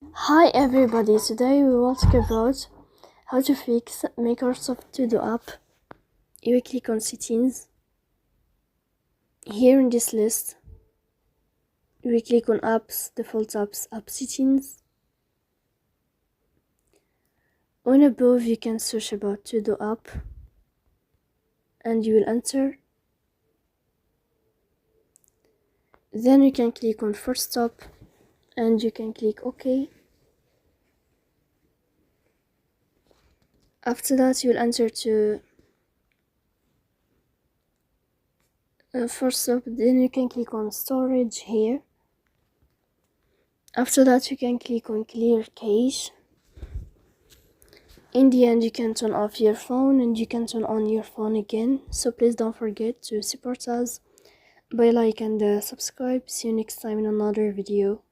Hi everybody, today we will talk about how to fix Microsoft To-Do app. You will click on settings. Here in this list, you will click on apps, default apps, app settings. On above you can search about To-Do app and you will enter. Then you can click on first stop and you can click OK. After that you will enter to first stop, then you can click on storage here. After that you can click on clear cache. In the end you can turn off your phone and you can turn on your phone again, so please don't forget to support us by like and subscribe. See you next time in another video.